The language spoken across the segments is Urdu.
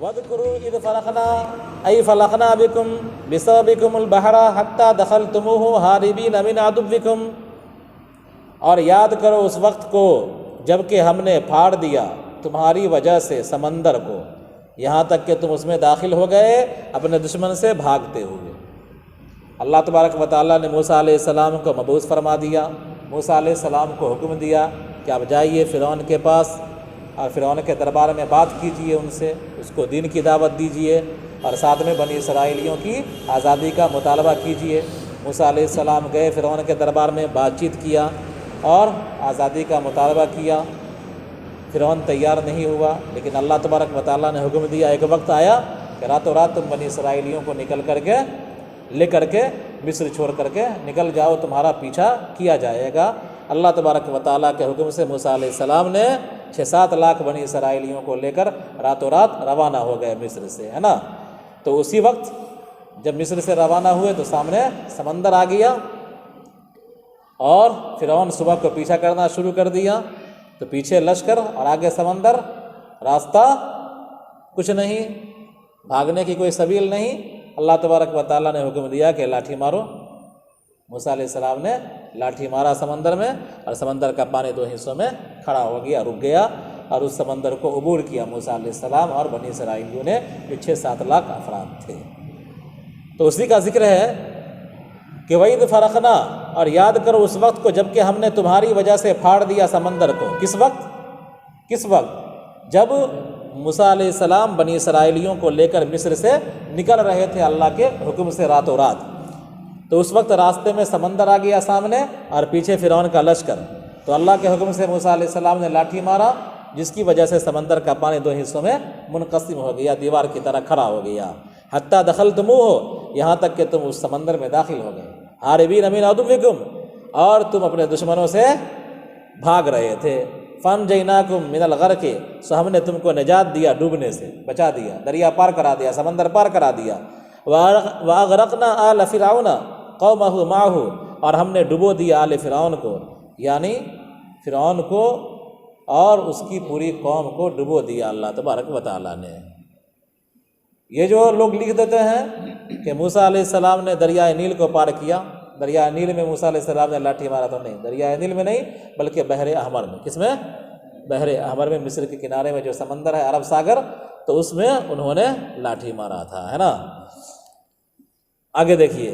وَاذْكُرُوا إِذْ فَرَقْنَا أَيْ فَلَقْنَا بِكُمْ بِسَبَبِكُمُ الْبَحْرَ حَتَّى دَخَلْتُمُوهُ هَارِبِينَ مِنْ عَدُوِّكُمْ، اور یاد کرو اس وقت کو جب کہ ہم نے پھاڑ دیا تمہاری وجہ سے سمندر کو، یہاں تک کہ تم اس میں داخل ہو گئے اپنے دشمن سے بھاگتے ہوئے۔ اللہ تبارک و تعالیٰ نے موسیٰ علیہ السلام کو مبعوث فرما دیا، موسیٰ علیہ السلام کو حکم دیا کہ آپ جائیے فرعون کے پاس اور فرعون کے دربار میں بات کیجئے، ان سے اس کو دین کی دعوت دیجئے، اور ساتھ میں بنی اسرائیلیوں کی آزادی کا مطالبہ کیجئے۔ موسیٰ علیہ السلام گئے فرعون کے دربار میں، بات چیت کیا اور آزادی کا مطالبہ کیا۔ فرعون تیار نہیں ہوا، لیکن اللہ تبارک و تعالیٰ نے حکم دیا، ایک وقت آیا کہ راتوں رات تم بنی اسرائیلیوں کو لے کر کے مصر چھوڑ کر کے نکل جاؤ، تمہارا پیچھا کیا جائے گا۔ اللہ تبارک و تعالیٰ کے حکم سے موسیٰ علیہ السلام نے 6-7 لاکھ بنی اسرائیلیوں کو لے کر راتوں رات روانہ ہو گئے مصر سے، ہے نا۔ تو اسی وقت جب مصر سے روانہ ہوئے تو سامنے سمندر آ گیا، اور فرعون صبح کو پیچھا کرنا شروع کر دیا، تو پیچھے لشکر اور آگے سمندر، راستہ کچھ نہیں، بھاگنے کی کوئی سبیل نہیں۔ اللہ تبارک و تعالیٰ نے حکم دیا کہ لاٹھی مارو۔ موسیٰ علیہ السلام نے لاٹھی مارا سمندر میں، اور سمندر کا پانی 2 حصوں میں کھڑا ہو گیا، رک گیا، اور اس سمندر کو عبور کیا موسیٰ علیہ السلام اور بنی اسرائیلیوں نے، جو 6-7 لاکھ افراد تھے۔ تو اسی کا ذکر ہے کہ وَإِذْ فَرَقْنَا، اور یاد کرو اس وقت کو جب کہ ہم نے تمہاری وجہ سے پھاڑ دیا سمندر کو۔ کس وقت؟ جب موسیٰ علیہ السلام بنی اسرائیلیوں کو لے کر مصر سے نکل رہے تھے اللہ کے حکم سے راتوں رات، تو اس وقت راستے میں سمندر آ گیا سامنے اور پیچھے فرعون کا لشکر، تو اللہ کے حکم سے موسیٰ علیہ السلام نے لاٹھی مارا، جس کی وجہ سے سمندر کا پانی 2 حصوں میں منقسم ہو گیا، دیوار کی طرح کھڑا ہو گیا۔ حتیٰ دخلتموہ، یہاں تک کہ تم اس سمندر میں داخل ہو گئے۔ ہاربین من عدوکم، اور تم اپنے دشمنوں سے بھاگ رہے تھے۔ فانجیناکم من الغرق، سو ہم نے تم کو نجات دیا ڈوبنے سے، بچا دیا، دریا پار کرا دیا، سمندر پار کرا دیا۔ واغرقنا آل فرعون قومہ معہ، اور ہم نے ڈبو دیا آل فرعون کو، یعنی فرعون کو اور اس کی پوری قوم کو ڈبو دیا اللہ تبارک و تعالیٰ نے۔ یہ جو لوگ لکھ دیتے ہیں کہ موسیٰ علیہ السلام نے دریائے نیل کو پار کیا، دریائے نیل میں موسیٰ علیہ السلام نے لاٹھی مارا، تو نہیں، دریائے نیل میں نہیں بلکہ بحر احمر میں۔ کس میں؟ بحر احمر میں، مصر کے کنارے میں جو سمندر ہے عرب ساگر، تو اس میں انہوں نے لاٹھی مارا تھا، ہے نا۔ آگے دیکھیے،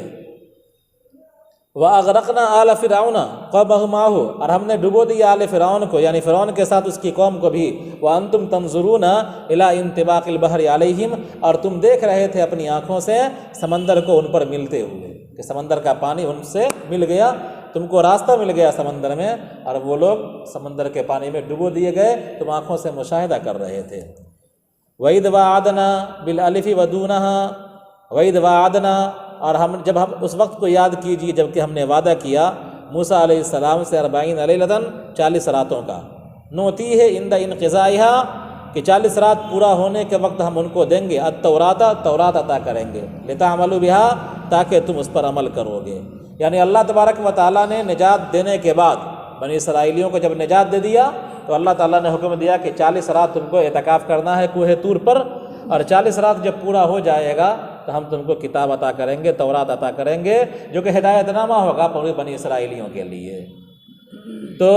وَأَغْرَقْنَا آلَ فِرْعَوْنَ قَوْمَهُ مَعَهُ، اور ہم نے ڈبو دیا آل فرعون کو، یعنی فرعون کے ساتھ اس کی قوم کو بھی۔ وَأَنْتُمْ تَنْظُرُونَ إِلَىٰ انطِبَاقِ الْبَحْرِ عَلَيْهِمْ، اور تم دیکھ رہے تھے اپنی آنکھوں سے سمندر کو ان پر ملتے ہوئے، کہ سمندر کا پانی ان سے مل گیا، تم کو راستہ مل گیا سمندر میں، اور وہ لوگ سمندر کے پانی میں ڈبو دیے گئے، تم آنکھوں سے مشاہدہ کر رہے تھے۔ وَإِذْ وَعَدْنَا بِالْأَلِفِ وَدُونَهَا وَإِذْ وَعَدْنَا، اور جب ہم اس وقت کو یاد کیجیے جب کہ ہم نے وعدہ کیا موسیٰ علیہ السلام سے 40 لیلۃ، 40 راتوں کا۔ نوتی ہے عند انقضائها، کہ 40 رات پورا ہونے کے وقت ہم ان کو دیں گے التورات، تورات عطا کریں گے، لتعملوا بها، تاکہ تم اس پر عمل کرو گے۔ یعنی اللہ تبارک و تعالیٰ نے نجات دینے کے بعد بنی اسرائیلیوں کو جب نجات دے دیا، تو اللہ تعالیٰ نے حکم دیا کہ 40 رات تم کو اعتکاف کرنا ہے کوہ طور پر، اور 40 رات جب پورا ہو جائے گا تو ہم تم کو کتاب عطا کریں گے، تورات عطا کریں گے، جو کہ ہدایت نامہ ہوگا پورے بنی اسرائیلیوں کے لیے۔ تو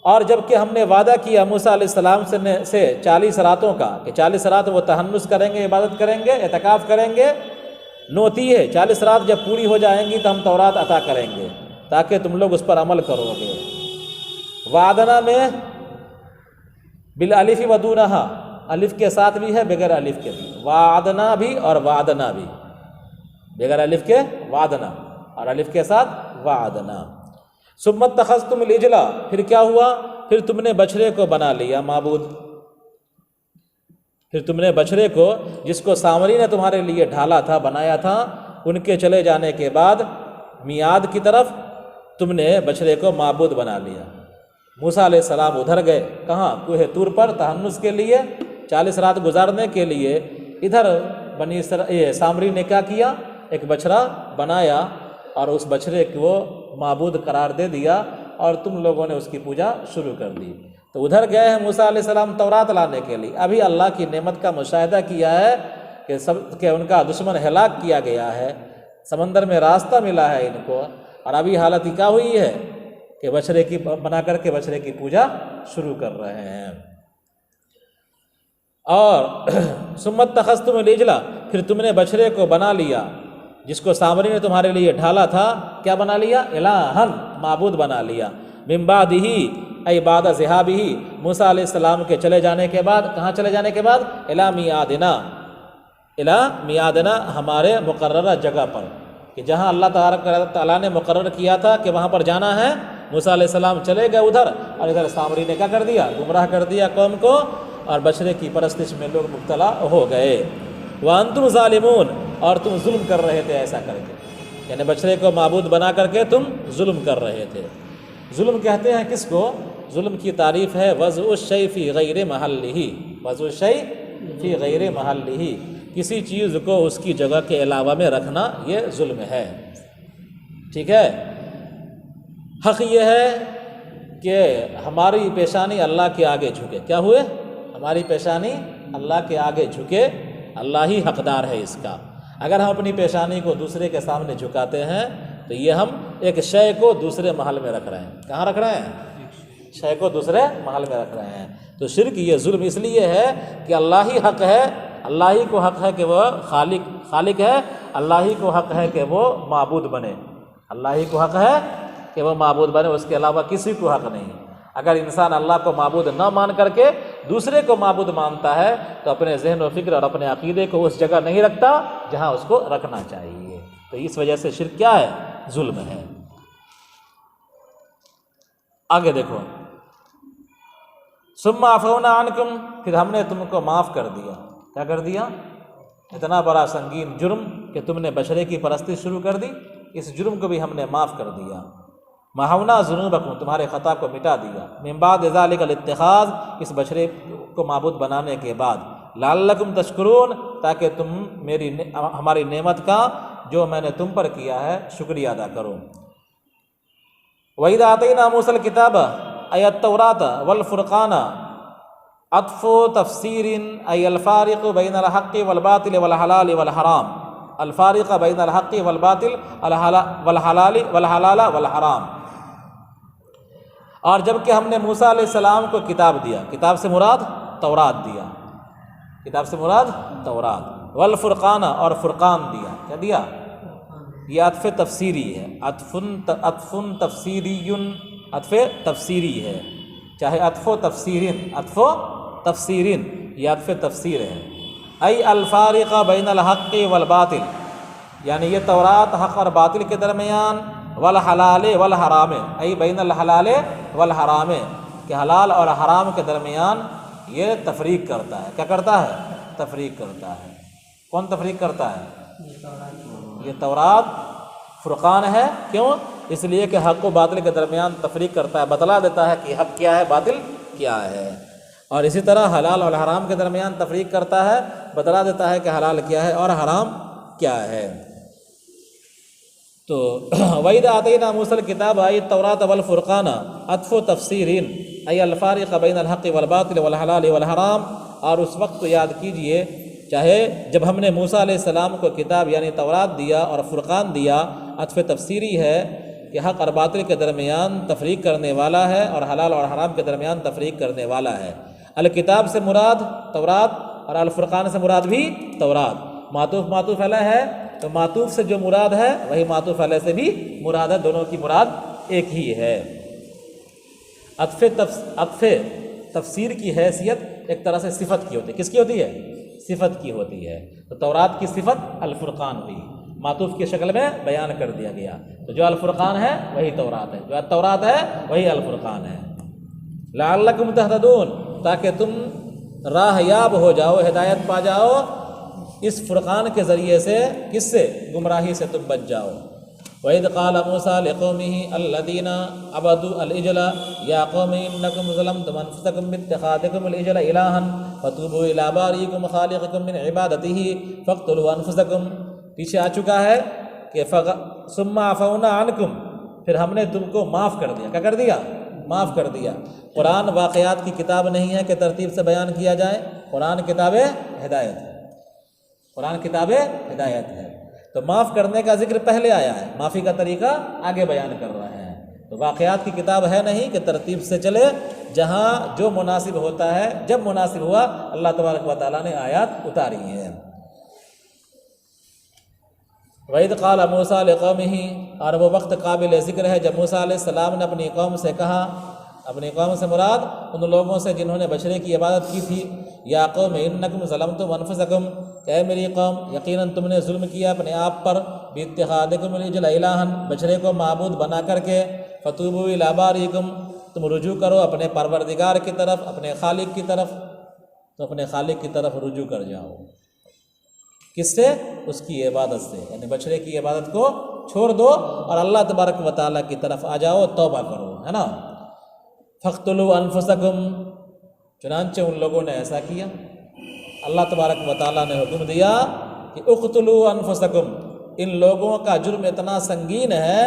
اور جب کہ ہم نے وعدہ کیا موسیٰ علیہ السلام سے 40 راتوں کا، کہ 40 رات وہ تہنس کریں گے، عبادت کریں گے، اعتکاف کریں گے، نوتی ہے 40 رات جب پوری ہو جائیں گی تو ہم تورات عطا کریں گے، تاکہ تم لوگ اس پر عمل کرو گے۔ وعدنا میں بالالف ودونہا، الف کے ساتھ بھی ہے، بغیر الف کے بھی، وعدنا بھی اور وعدنا بھی، بغیر الف کے وعدنا اور الف کے ساتھ وعدنا۔ ثم اتخذتم العجل، پھر کیا ہوا؟ پھر تم نے بچھڑے کو بنا لیا معبود، پھر تم نے بچھڑے کو، جس کو سامری نے تمہارے لیے ڈھالا تھا، بنایا تھا، ان کے چلے جانے کے بعد میعاد کی طرف تم نے بچھڑے کو معبود بنا لیا۔ موسیٰ علیہ السلام ادھر گئے، کہاں؟ کوہ طور پر تہنس کے لیے، 40 رات گزارنے کے لیے۔ ادھر سامری نے کیا کیا؟ ایک بچھڑا بنایا اور اس بچھڑے کو معبود قرار دے دیا، اور تم لوگوں نے اس کی پوجا شروع کر دی۔ تو تو ادھر گئے ہیں موسیٰ علیہ السلام تورات لانے کے لیے، ابھی اللہ کی نعمت کا مشاہدہ کیا ہے کہ ان کا دشمن ہلاک کیا گیا ہے، سمندر میں راستہ ملا ہے ان کو، اور ابھی حالت ہی کیا ہوئی ہے کہ بچھڑے کی بنا کر کے بچھڑے کی پوجا شروع کر رہے ہیں۔ اور ثم اتخذتم العجل، پھر تم نے بچھڑے کو بنا لیا جس کو سامری نے تمہارے لیے ڈھالا تھا، کیا بنا لیا؟ الہًا، معبود بنا لیا، من بعدہ ای بعد ذہابہ، موسیٰ علیہ السلام کے چلے جانے کے بعد، کہاں چلے جانے کے بعد؟ الی میعادنا، الی میعادنا، ہمارے مقررہ جگہ پر، کہ جہاں اللہ تبارک و تعالیٰ نے مقرر کیا تھا کہ وہاں پر جانا ہے۔ موسیٰ علیہ السلام چلے گئے ادھر، اور ادھر سامری نے کیا کر دیا؟ گمراہ کر دیا قوم کو، اور بچھڑے کی پرستش میں لوگ مبتلا ہو گئے۔ وانتم ظالمون، اور تم ظلم کر رہے تھے ایسا کر کے، یعنی بچھڑے کو معبود بنا کر کے تم ظلم کر رہے تھے۔ ظلم کہتے ہیں کس کو؟ ظلم کی تعریف ہے وضع الشیء فی غیر محلہ، وضع الشیء فی غیر محلہ، کسی چیز کو اس کی جگہ کے علاوہ میں رکھنا، یہ ظلم ہے، ٹھیک ہے۔ حق یہ ہے کہ ہماری پیشانی اللہ کے آگے جھکے، کیا ہوئے؟ ہماری پیشانی اللہ کے آگے جھکے، اللہ ہی حقدار ہے اس کا۔ اگر ہم اپنی پیشانی کو دوسرے کے سامنے جھکاتے ہیں تو یہ ہم ایک شے کو دوسرے محل میں رکھ رہے ہیں۔ کہاں رکھ رہے ہیں؟ شے کو دوسرے محل میں رکھ رہے ہیں۔ تو شرک یہ ظلم اس لیے ہے کہ اللہ ہی حق ہے، اللہ ہی کو حق ہے کہ وہ خالق ہے، اللہ ہی کو حق ہے کہ وہ معبود بنے، اللہ ہی کو حق ہے کہ وہ معبود بنے، اس کے علاوہ کسی کو حق نہیں۔ اگر انسان اللہ کو معبود نہ مان کر کے دوسرے کو معبود مانتا ہے تو اپنے ذہن و فکر اور اپنے عقیدے کو اس جگہ نہیں رکھتا جہاں اس کو رکھنا چاہیے۔ تو اس وجہ سے شرک کیا ہے؟ ظلم ہے۔ آگے دیکھو، ثم عفونا عنکم، پھر ہم نے تم کو معاف کر دیا۔ کیا کر دیا؟ اتنا بڑا سنگین جرم کہ تم نے بچھڑے کی پرستی شروع کر دی، اس جرم کو بھی ہم نے معاف کر دیا۔ محونا ذنوبکم، تمہارے خطا کو مٹا دیا۔ من بعد ذلک الاتخاذ، اس بچھڑے کو معبود بنانے کے بعد، لعلکم تشکرون، تاکہ تم ہماری نعمت کا جو میں نے تم پر کیا ہے شکریہ ادا کرو۔ وَإِذَا آتَيْنَا مُوسَى الْكِتَابَ أَيَ التَّوْرَاةَ وَالْفُرْقَانَ عطف تفسیر أي الفارق بين الحق والباطل والحلال والحرام، الفارق بين الحق والباطل والحلال والحرام۔ اور جب کہ ہم نے موسیٰ علیہ السلام کو کتاب دیا، کتاب سے مراد تورات دیا، کتاب سے مراد تورات، والفرقان، اور فرقان دیا۔ کیا دیا؟ یہ عطف تفسیری ہے، عطف تفسیری، عطف تفسیری ہے، چاہے عطف و تفسیرین، عطف و تفسیرین، یہ عطف تفسیر ہے۔ ای الفارق بین الحق والباطل، یعنی یہ تورات حق اور باطل کے درمیان، والحلال والحرام، ای بین الحلال والحرام، کہ حلال اور حرام کے درمیان یہ تفریق کرتا ہے۔ کیا کرتا ہے؟ تفریق کرتا ہے۔ کون تفریق کرتا ہے؟ یہ تورات فرقان ہے۔ کیوں؟ اس لیے کہ حق و باطل کے درمیان تفریق کرتا ہے، بتلا دیتا ہے کہ حق کیا ہے، باطل کیا ہے۔ اور اسی طرح حلال اور حرام کے درمیان تفریق کرتا ہے، بتلا دیتا ہے کہ حلال کیا ہے اور حرام کیا ہے۔ تو وَإِذَا آتَيْنَا مُوسَى الْكِتَابَ أَيَ التَّوْرَاةَ وَالْفُرْقَانَ عطف و تفسیرین أي الفارق بین الحق والباطل والحلال والحرام۔ اور اس وقت یاد کیجئے، چاہے جب ہم نے موسیٰ علیہ السلام کو کتاب یعنی تورات دیا اور فرقان دیا، عطف تفسیری ہے کہ حق اور باطل کے درمیان تفریق کرنے والا ہے اور حلال اور حرام کے درمیان تفریق کرنے والا ہے۔ الکتاب سے مراد تورات اور الفرقان سے مراد بھی تورات۔ معطوف علیہ ہے تو معطوف سے جو مراد ہے وہی معطوف علیہ سے بھی مراد ہے، دونوں کی مراد ایک ہی ہے۔ عطف تفسیر کی حیثیت ایک طرح سے صفت کی ہوتی ہے۔ کس کی ہوتی ہے؟ صفت کی ہوتی ہے۔ تو تورات کی صفت الفرقان ہوئی، معطوف کی شکل میں بیان کر دیا گیا۔ تو جو الفرقان ہے وہی تورات ہے، جو تورات ہے وہی الفرقان ہے۔ لعلکم تہتدون، تاکہ تم راہ یاب ہو جاؤ، ہدایت پا جاؤ اس فرقان کے ذریعے سے۔ کس سے؟ گمراہی سے تم بچ جاؤ۔ وَإِذْ قَالَ مُوسَىٰ لِقَوْمِهِ الَّذِينَ عَبَدُوا الْعِجْلَ يَا قَوْمِ إِنَّكُمْ ظَلَمْتُمْ أَنفُسَكُمْ بِاتِّخَاذِكُمُ الْعِجْلَ إِلَٰهًا فَتُوبُوا إِلَىٰ بَارِئِكُمْ وَخَالِقِكُمْ مِنْ عِبَادَتِهِ فَاقْتُلُوا أَنفُسَكُمْ۔ پیچھے آ چکا ہے کہ ثُمَّ عَفَوْنَا عَنْكُمْ، پھر ہم نے تم کو معاف کر دیا۔ کیا کر دیا؟ معاف کر دیا۔ قرآن واقعات کی کتاب نہیں ہے کہ ترتیب سے بیان کیا جائے، قرآن کتاب ہدایت ہے، قرآن کتاب ہدایت ہے۔ تو معاف کرنے کا ذکر پہلے آیا ہے، معافی کا طریقہ آگے بیان کر رہا ہے۔ تو واقعات کی کتاب ہے نہیں کہ ترتیب سے چلے، جہاں جو مناسب ہوتا ہے، جب مناسب ہوا اللہ تبارک و تعالیٰ نے آیات اتاری ہیں۔ وَإِذْ قَالَ مُوسَىٰ لِقَوْمِهِ، اور وہ وقت قابل ذکر ہے جب موسیٰ علیہ السلام نے اپنی قوم سے کہا، اپنی قوم سے مراد ان لوگوں سے جنہوں نے بچڑے کی عبادت کی تھی، یا قوم انکم ظلمتم انفسکم، کہ اے میری قوم یقیناً تم نے ظلم کیا اپنے آپ پر، باتخاذکم العجل الہا، بچڑے کو معبود بنا کر کے، فتوبوا الی باریکم، تم رجوع کرو اپنے پروردگار کی طرف، اپنے خالق کی طرف، تو اپنے خالق کی طرف رجوع کر جاؤ۔ کس سے؟ اس کی عبادت سے، یعنی بچڑے کی عبادت کو چھوڑ دو اور اللہ تبارک و تعالیٰ کی طرف آ جاؤ، توبہ کرو، ہے نا۔ فاقتلوا انفسکم، چنانچہ ان لوگوں نے ایسا کیا۔ اللہ تبارک و تعالیٰ نے حکم دیا کہ اقتلوا انفسکم، ان لوگوں کا جرم اتنا سنگین ہے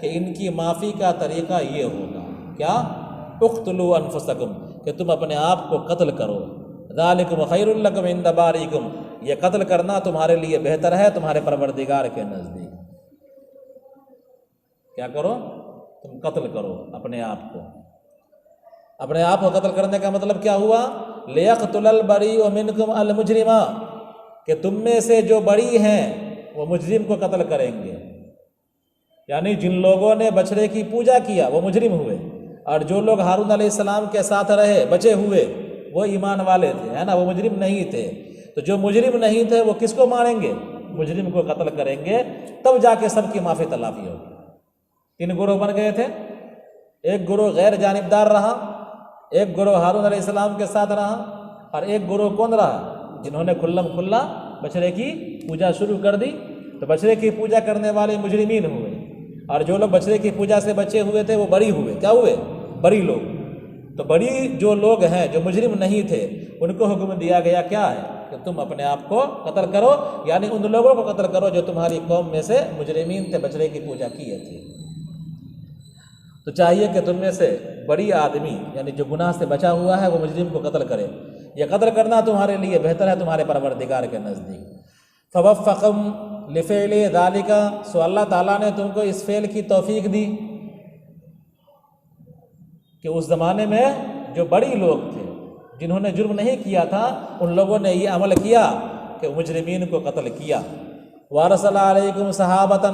کہ ان کی معافی کا طریقہ یہ ہوگا، کیا؟ اقتلوا انفسکم، کہ تم اپنے آپ کو قتل کرو، ذالکم خیر لکم عند باریکم، یہ قتل کرنا تمہارے لیے بہتر ہے تمہارے پروردگار کے نزدیک۔ کیا کرو؟ تم قتل کرو اپنے آپ کو۔ اپنے آپ کو قتل کرنے کا مطلب کیا ہوا؟ لیقتل البریء منکم المجرم، کہ تم میں سے جو بری ہیں وہ مجرم کو قتل کریں گے، یعنی جن لوگوں نے بچڑے کی پوجا کیا وہ مجرم ہوئے، اور جو لوگ ہارون علیہ السلام کے ساتھ رہے بچے ہوئے وہ ایمان والے تھے، ہے نا، وہ مجرم نہیں تھے۔ تو جو مجرم نہیں تھے وہ کس کو ماریں گے؟ مجرم کو قتل کریں گے، تب جا کے سب کی معافی تلافی ہوگی۔ 3 گروہ بن گئے تھے، ایک گروہ غیر جانبدار رہا، ایک گروہ ہارون علیہ السلام کے ساتھ رہا، اور ایک گروہ کون رہا؟ جنہوں نے کھلم کھلا بچڑے کی پوجا شروع کر دی۔ تو بچڑے کی پوجا کرنے والے مجرمین ہوئے، اور جو لوگ بچڑے کی پوجا سے بچے ہوئے تھے وہ بری ہوئے۔ کیا ہوئے؟ بری لوگ۔ تو بڑی جو لوگ ہیں جو مجرم نہیں تھے ان کو حکم دیا گیا کیا ہے؟ کہ تم اپنے آپ کو قتل کرو، یعنی ان لوگوں کو قتل کرو جو تمہاری قوم میں سے مجرمین تھے، بچڑے کی پوجا کیے تھے۔ تو چاہیے کہ تم میں سے بڑی آدمی یعنی جو گناہ سے بچا ہوا ہے وہ مجرم کو قتل کرے، یہ قتل کرنا تمہارے لیے بہتر ہے تمہارے پروردگار کے نزدیک۔ فوفقکم لفعل ذالک، سو اللہ تعالیٰ نے تم کو اس فعل کی توفیق دی کہ اس زمانے میں جو بڑی لوگ تھے جنہوں نے جرم نہیں کیا تھا ان لوگوں نے یہ عمل کیا کہ مجرمین کو قتل کیا۔ وارسل علیکم صحابۃ،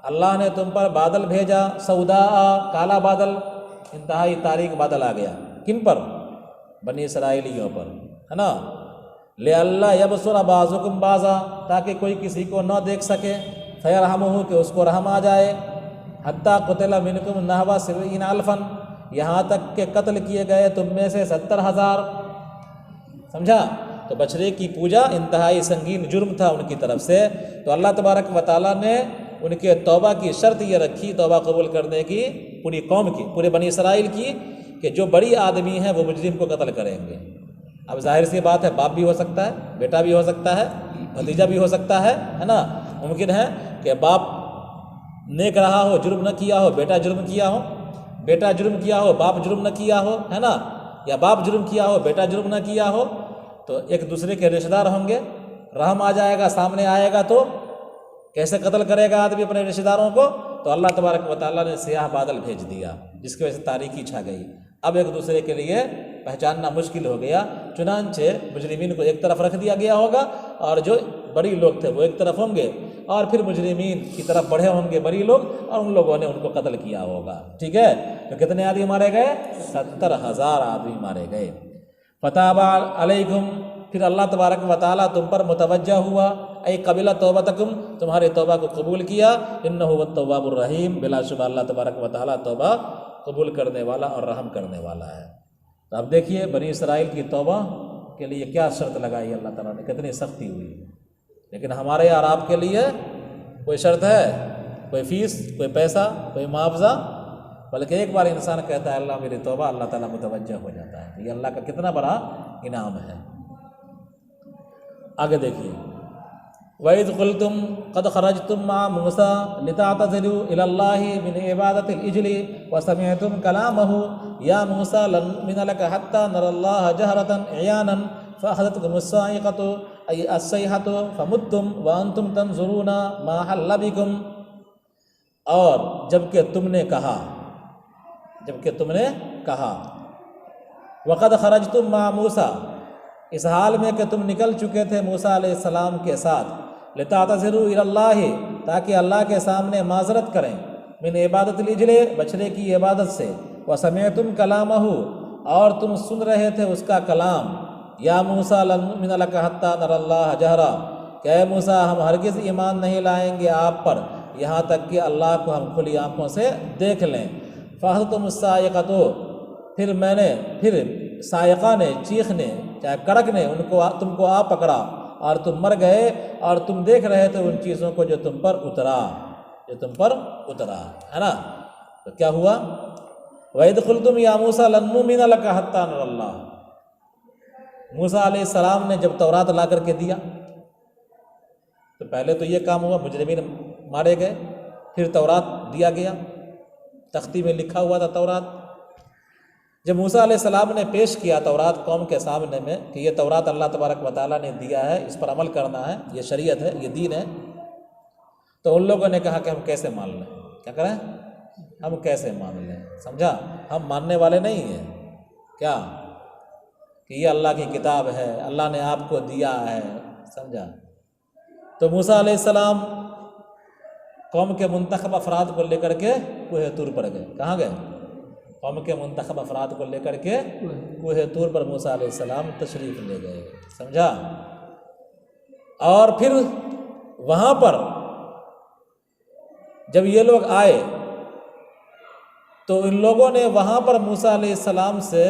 اللہ نے تم پر بادل بھیجا، سوداء، کالا بادل، انتہائی تاریک بادل آ گیا۔ کن پر؟ بنی اسرائیلیوں پر، ہے نا۔ لئلا یبصر بعضکم بعضا، تاکہ کوئی کسی کو نہ دیکھ سکے، فیرحمہ، کہ اس کو رحم آ جائے، حتی قتل منکم نحو 70,000، یہاں تک کہ قتل کیے گئے تم میں سے 70,000۔ سمجھا؟ تو بچڑے کی پوجا انتہائی سنگین جرم تھا ان کی طرف سے، تو اللہ تبارک و تعالیٰ نے ان کے توبہ کی شرط یہ رکھی، توبہ قبول کرنے کی، پوری قوم کی، پورے بنی اسرائیل کی، کہ جو بڑی آدمی ہیں وہ مجرم کو قتل کریں گے۔ اب ظاہر سی بات ہے، باپ بھی ہو سکتا ہے، بیٹا بھی ہو سکتا ہے، بھتیجا بھی ہو سکتا ہے نا۔ ممکن ہے کہ باپ نیک رہا ہو، جرم نہ کیا ہو، بیٹا جرم کیا ہو، بیٹا جرم کیا ہو باپ جرم نہ کیا ہو، ہے نا، یا باپ جرم کیا ہو بیٹا جرم نہ کیا ہو، تو ایک دوسرے کے رشتہ دار ہوں گے، رحم آ جائے گا، سامنے آئے گا تو کیسے قتل کرے گا آدمی اپنے رشتہ داروں کو؟ تو اللہ تبارک و تعالیٰ نے سیاہ بادل بھیج دیا جس کی وجہ سے تاریکی چھا گئی، اب ایک دوسرے کے لیے پہچاننا مشکل ہو گیا، چنانچہ مجرمین کو ایک طرف رکھ دیا گیا ہوگا اور جو بڑی لوگ تھے وہ ایک طرف ہوں گے، اور پھر مجرمین کی طرف بڑھے ہوں گے بڑی لوگ، اور ان لوگوں نے ان کو قتل کیا ہوگا۔ ٹھیک ہے، تو کتنے آدمی مارے گئے؟ 70,000 آدمی مارے گئے۔ فتاب علیکم، پھر اللہ تبارک و تعالیٰ تم پر متوجہ ہوا، اے قبل توبتکم، تمہاری توبہ کو قبول کیا، انہ هو التواب الرحیم، بلا شبہ اللہ تبارک و تعالیٰ توبہ قبول کرنے والا اور رحم کرنے والا ہے۔ تو اب دیکھیے بنی اسرائیل کی توبہ کے لیے کیا شرط لگائی اللہ تعالیٰ نے، کتنی سختی ہوئی، لیکن ہمارے اور آپ کے لیے کوئی شرط ہے؟ کوئی فیس، کوئی پیسہ، کوئی معاوضہ؟ بلکہ ایک بار انسان کہتا ہے اللہ میری توبہ، اللہ تعالیٰ متوجہ ہو جاتا ہے، یہ اللہ کا کتنا بڑا انعام ہے۔ آگے دیکھیے، وَإِذْ قُلْتُمْ قَدْ خَرَجْتُمْ مَعَ مُوسَىٰ لِتَعْتَذِرُوا إِلَى اللَّهِ مِنْ عِبَادَةِ الْعِجْلِ وَسَمِعْتُمْ كَلَامَهُ يَا مُوسَىٰ لَن نُؤْمِنَ لَكَ حَتَّىٰ نَرَى اللَّهَ جَهْرَةً عِيَانًا فَأَخَذَتْكُمُ الصَّاعِقَةُ أي الصيحة فمتم وأنتم تنظرون ما حل بكم. اور جب کہ تم نے کہا وقد خرجتم مع موسیٰ، اس حال میں کہ تم نکل چکے تھے موسیٰ علیہ السلام کے ساتھ، لتعتذروا الی اللہ، تاکہ اللہ کے سامنے معذرت کریں، من عبادت العجل، بچھڑے کی عبادت سے، وسمعتم کلامہ، اور تم سن رہے تھے اس کا کلام، یا موسیٰ لن نؤمن لک حتی نری اللہ جہرا، کہ اے موسیٰ ہم ہرگز ایمان نہیں لائیں گے آپ پر یہاں تک کہ اللہ کو ہم کھلی آنکھوں سے دیکھ لیں. فاخذتم الصاعقۃ، پھر صاعقہ نے، چیخ نے، چاہے کڑک نے تم کو آ پکڑا اور تم مر گئے، اور تم دیکھ رہے تھے ان چیزوں کو جو تم پر اترا ہے نا. تو کیا ہوا؟ وَإِذْ قُلْتُمْ يَا مُوسَىٰ لَن نُؤْمِنَ لَكَ حَتَّىٰ نَرَى اللَّهَ، موسیٰ علیہ السلام نے جب تورات لا کر کے دیا تو پہلے تو یہ کام ہوا، مجرمین مارے گئے، پھر تورات دیا گیا، تختی میں لکھا ہوا تھا تورات. جب موسیٰ علیہ السلام نے پیش کیا تورات قوم کے سامنے میں کہ یہ تورات اللہ تبارک و تعالیٰ نے دیا ہے، اس پر عمل کرنا ہے، یہ شریعت ہے، یہ دین ہے، تو ان لوگوں نے کہا کہ ہم کیسے مان لیں، کیا کریں، ہم کیسے مان لیں. سمجھا؟ ہم ماننے والے نہیں ہیں کیا کہ یہ اللہ کی کتاب ہے، اللہ نے آپ کو دیا ہے. سمجھا؟ تو موسیٰ علیہ السلام قوم کے منتخب افراد کو لے کر کے کوہ طور پر گئے. کہاں گئے؟ قوم کے منتخب افراد کو لے کر کے کوہ طور پر موسیٰ علیہ السلام تشریف لے گئے. سمجھا؟ اور پھر وہاں پر جب یہ لوگ آئے تو ان لوگوں نے وہاں پر موسیٰ علیہ السلام سے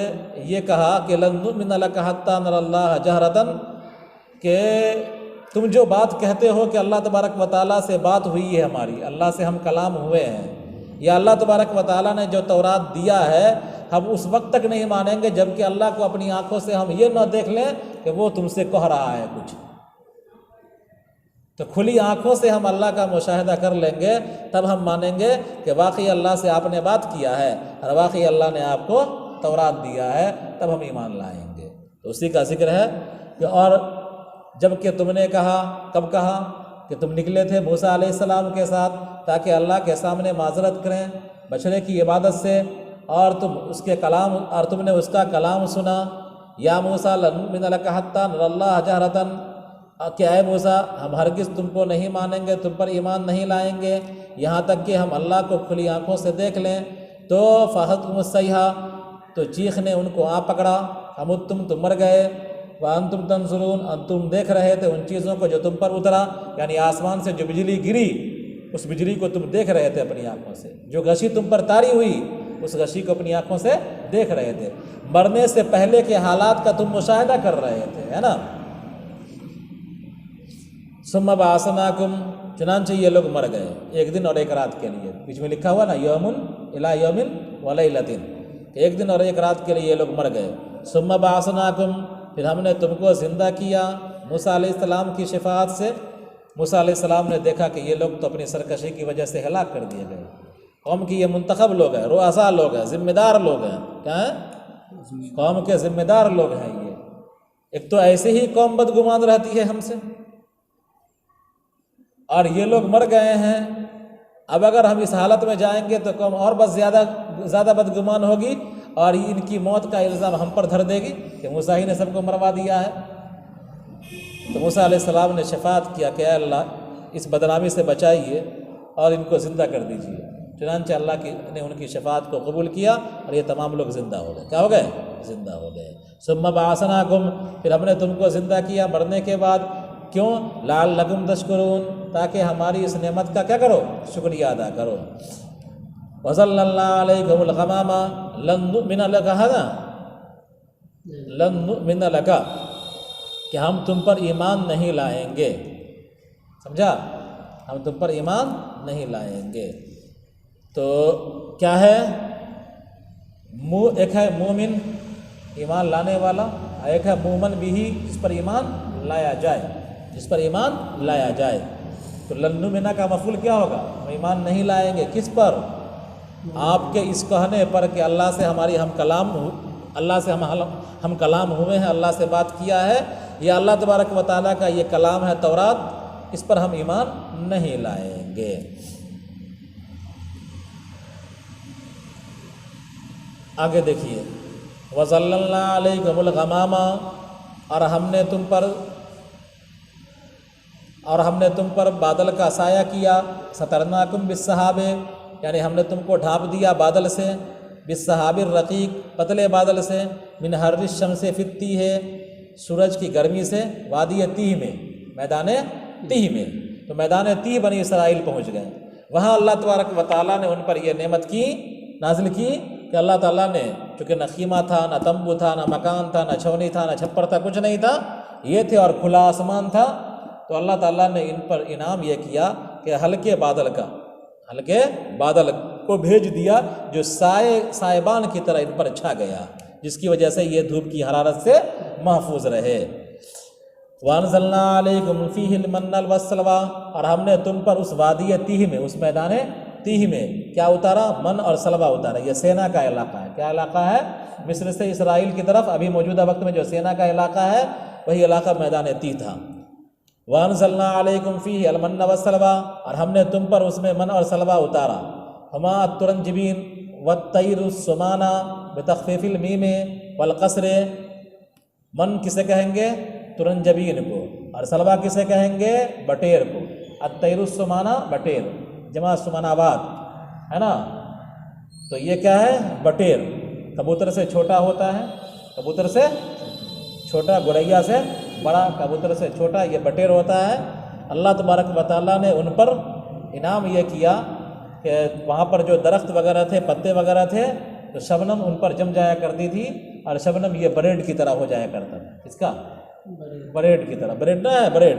یہ کہا کہ لن نؤمن لک حتی نری اللہ جہرۃ، کہ تم جو بات کہتے ہو کہ اللہ تبارک و تعالیٰ سے بات ہوئی ہے ہماری، اللہ سے ہم کلام ہوئے ہیں، یا اللہ تبارک و تعالیٰ نے جو تورات دیا ہے ہم اس وقت تک نہیں مانیں گے جب کہ اللہ کو اپنی آنکھوں سے ہم یہ نہ دیکھ لیں کہ وہ تم سے کہہ رہا ہے کچھ. تو کھلی آنکھوں سے ہم اللہ کا مشاہدہ کر لیں گے، تب ہم مانیں گے کہ واقعی اللہ سے آپ نے بات کیا ہے اور واقعی اللہ نے آپ کو تورات دیا ہے، تب ہم ایمان لائیں گے. تو اسی کا ذکر ہے کہ اور جب کہ تم نے کہا، کب کہا؟ کہ تم نکلے تھے موسیٰ علیہ السلام کے ساتھ تاکہ اللہ کے سامنے معذرت کریں بچھڑے کی عبادت سے، اور تم نے اس کا کلام سنا. یا موسیٰ لن نؤمن لک حتی نری اللہ جہرۃ، کہ اے موسیٰ ہم ہرگز تم کو نہیں مانیں گے، تم پر ایمان نہیں لائیں گے یہاں تک کہ ہم اللہ کو کھلی آنکھوں سے دیکھ لیں. تو فاخذتکم الصیحہ، تو چیخ نے ان کو آ پکڑا، فمتم، تم مر گئے، وانتم تنظرون، تم دیکھ رہے تھے ان چیزوں کو جو تم پر اترا، یعنی آسمان سے جو بجلی گری اس بجلی کو تم دیکھ رہے تھے اپنی آنکھوں سے، جو غشی تم پر طاری ہوئی اس غشی کو اپنی آنکھوں سے دیکھ رہے تھے، مرنے سے پہلے کے حالات کا تم مشاہدہ کر رہے تھے، ہے نا. ثم بعثناکم، چنانچہ یہ لوگ مر گئے ایک دن اور ایک رات کے لیے. بیچ میں لکھا ہوا نا یوم الی یوم ولیلۃ، ایک دن اور ایک رات کے لیے یہ لوگ مر گئے. ثم بعثناکم، پھر ہم نے تم کو زندہ کیا موسیٰ علیہ السلام کی شفاعت سے. موسیٰ علیہ السلام نے دیکھا کہ یہ لوگ تو اپنی سرکشی کی وجہ سے ہلاک کر دیے گئے. قوم کی یہ منتخب لوگ ہیں، رؤساء لوگ ہیں، ذمہ دار لوگ ہیں. کیا ہیں؟ قوم کے ذمہ دار لوگ ہیں. یہ ایک تو ایسے ہی قوم بدگمان رہتی ہے ہم سے، اور یہ لوگ مر گئے ہیں. اب اگر ہم اس حالت میں جائیں گے تو قوم اور بس زیادہ بدگمان ہوگی اور ان کی موت کا الزام ہم پر دھر دے گی کہ موسیٰ ہی نے سب کو مروا دیا ہے. تو موسیٰ علیہ السلام نے شفاعت کیا کہ اے اللہ اس بدنامی سے بچائیے اور ان کو زندہ کر دیجیے. چنانچہ اللہ نے ان کی شفاعت کو قبول کیا اور یہ تمام لوگ زندہ ہو گئے. کیا ہو گئے؟ زندہ ہو گئے. ثم بعثناکم، پھر ہم نے تم کو زندہ کیا مرنے کے بعد. کیوں؟ لعلکم تشکرون، تاکہ ہماری اس نعمت کا کیا کرو؟ شکریہ ادا کرو. وَظَلَّلْنَا عَلَيْكُمُ الْغَمَامَ لَن نُؤْمِنَ لَكَ، لَن نُؤْمِنَ لَكَ، کہ ہم تم پر ایمان نہیں لائیں گے. سمجھا؟ ہم تم پر ایمان نہیں لائیں گے. تو کیا ہے؟ ایک ہے مومن ایمان لانے والا، ایک ہے مومن بھی جس پر ایمان لایا جائے. جس پر ایمان لایا جائے۔ تو لن نؤمن کا مفعول کیا ہوگا؟ ہم ایمان نہیں لائیں گے، کس پر؟ آپ کے اس کہنے پر کہ اللہ سے ہماری اللہ سے ہم کلام ہوئے ہیں، اللہ سے بات کیا ہے، یا اللہ تبارک و تعالیٰ کا یہ کلام ہے تورات، اس پر ہم ایمان نہیں لائیں گے۔ آگے دیکھیے، وَظَلَّلْنَا عَلَيْكُمُ الْغَمَامَ، اور ہم نے تم پر بادل کا سایہ کیا، سَتَرْنَاكُمْ بِالسَّحَابِ، یعنی ہم نے تم کو ڈھانپ دیا بادل سے، بِالسَّحَابِ الرَّقِيقِ، پتلے بادل سے، مِنْ حَرِّ الشَّمْسِ فِي التِّيهِ، سورج کی گرمی سے، وادی تیہ میں، میدان تیہ میں۔ تو میدان تیہ بنی اسرائیل پہنچ گئے، وہاں اللہ تبارک و تعالیٰ نے ان پر یہ نعمت کی، نازل کی کہ اللہ تعالیٰ نے، چونکہ نہ خیمہ تھا، نہ تمبو تھا، نہ مکان تھا، نہ چھونی تھا، نہ چھپر تھا، کچھ نہیں تھا، یہ تھے، اور کھلا آسمان تھا، تو اللہ تعالیٰ نے ان پر انعام یہ کیا کہ ہلکے بادل کو بھیج دیا جو سائبان کی طرح ان پر چھا گیا، جس کی وجہ سے یہ دھوپ کی حرارت سے محفوظ رہے۔ وَأَنزَلْنَا عَلَيْكُمْ فِيهِ الْمَنَّ وَالسَّلْوَىٰ، اور ہم نے تم پر اس وادی تیہ میں، اس میدان تیہ میں کیا اتارا؟ من اور سلوا اتارا۔ یہ سینا کا علاقہ ہے، کیا علاقہ ہے؟ مصر سے اسرائیل کی طرف ابھی موجودہ وقت میں جو سینا کا علاقہ ہے، وہی علاقہ میدان تیہ تھا۔ وَأَنزَلْنَا عَلَيْكُمْ فِيهِ الْمَنَّ وَالسَّلْوَىٰ، اور ہم نے تم پر اس میں من اور سلوا اتارا۔ ہما الترنجبین والطیر السمانہ بتخفیف المیم والقصر، من کسے کہیں گے؟ ترنجبین کو، اور سلوا کسے کہیں گے؟ بٹیر کو۔ الطیر السمانہ بٹیر، جمع سماناوات ہے نا، تو یہ کیا ہے؟ بٹیر، کبوتر سے چھوٹا ہوتا ہے، کبوتر سے چھوٹا، گوریا سے بڑا، کبوتر سے چھوٹا، یہ بٹیر ہوتا ہے۔ اللہ تبارک و تعالیٰ نے ان پر انعام یہ کیا کہ وہاں پر جو درخت وغیرہ تھے، پتے وغیرہ تھے، تو شبنم ان پر جم جایا کرتی تھی، اور شبنم یہ بریڈ کی طرح ہو جایا کرتا تھا۔ اس کا بریڈ کی طرح، بریڈ نہ ہے، بریڈ،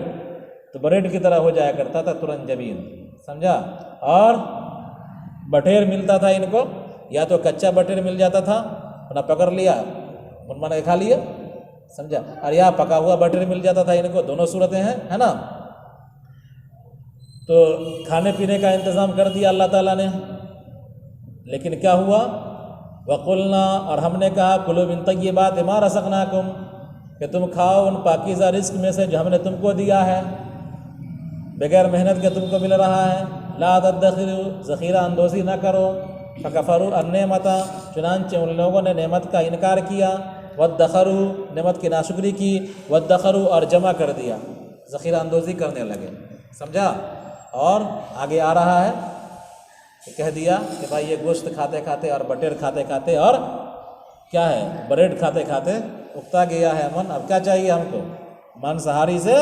تو بریڈ کی طرح ہو جایا کرتا تھا ترنجبین، سمجھا؟ اور بٹیر ملتا تھا ان کو، یا تو کچا بٹیر مل جاتا تھا، انہیں پکڑ لیا، بن کے کھا لیا، سمجھا؟ اور یا پکا ہوا بٹیر مل جاتا تھا ان کو، دونوں صورتیں ہیں، ہے نا۔ تو کھانے پینے کا انتظام کر دیا اللہ تعالیٰ نے، لیکن کیا ہوا؟ وَقُلْنَا، اور ہم نے کہا، کُلُوا مِن طَیِّبَاتِ مَا رَزَقْنَاکُمْ، کہ تم کھاؤ ان پاکیزہ رزق میں سے جو ہم نے تم کو دیا ہے، بغیر محنت کے تم کو مل رہا ہے۔ لَا تَدَّخِرُوا، ذخیرہ اندوزی نہ کرو۔ فَكَفَرُوا النِّعْمَةَ، چنانچہ ان لوگوں نے نعمت کا انکار کیا، وَادَّخَرُوا، نعمت کی ناشکری کی، وَادَّخَرُوا، اور جمع کر دیا، ذخیرہ اندوزی کرنے لگے، سمجھا؟ اور آگے آ رہا ہے کہ کہہ دیا کہ بھائی یہ گوشت کھاتے کھاتے اور بٹیر کھاتے کھاتے اور کیا ہے، بریڈ کھاتے کھاتے اکتا گیا ہے من۔ اب کیا چاہیے ہم کو؟ مانساہاری سے